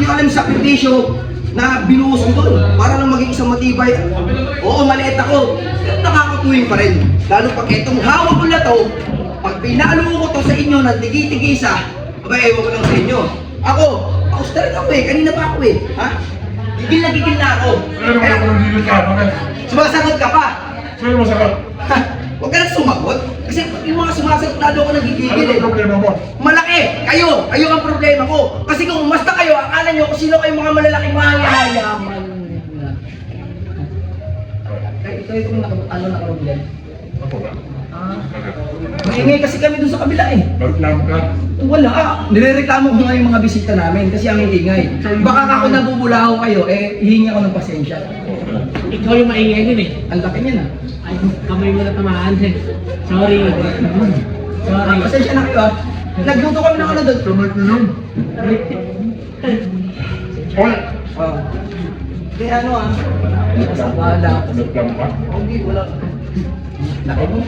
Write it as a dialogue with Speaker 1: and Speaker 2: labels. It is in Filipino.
Speaker 1: niyo alam sa sakripisyo na binuhos ko doon para lang maging isang matibay. Oo, maliit ako. Pero nakakatuwing pa rin. Lalo pag itong hawak ko na to, pag pinalo ko to sa inyo ng tigi-tigisa, ewan ko lang sa inyo. Ako talaga ako eh. Kanina pa ako eh. Ha? Gigil na ako.
Speaker 2: Pero naman ako nang ka, bakit?
Speaker 1: Sumasagot ka pa.
Speaker 2: Sino masakit?
Speaker 1: Ha? Huwag ka nang sumagot. Kasi yung mga sumasagot lalo ako nagigigil
Speaker 2: Ano
Speaker 1: eh.
Speaker 2: ang problema mo?
Speaker 1: Malaki! Kayo ang problema ko. Kasi kung umasta kayo, akala nyo kung sino kayong mga malalaking mayayaman. Ikaw yung nakaroon.
Speaker 2: Ako ba?
Speaker 1: Maingay kasi kami dun sa kabila eh.
Speaker 2: Reklamo ka?
Speaker 1: Wala. Nirereklamo ko nga yung mga bisita namin kasi ang ingay. Baka ako nabubulaho kayo, hihingi ako ng pasensya.
Speaker 3: Ikaw yung maingay din eh.
Speaker 1: Ang laki niya na.
Speaker 3: Ay, kamay mo na tamaan eh. Sorry. Sorry.
Speaker 1: Pasensya na kayo ah. Nagluto kami ng ano doon.
Speaker 2: Kamay ko yun. Hoy!
Speaker 1: Kaya ano ah. Sa bala.
Speaker 2: Reklamo ka?
Speaker 1: Hindi, wala. Laki mo.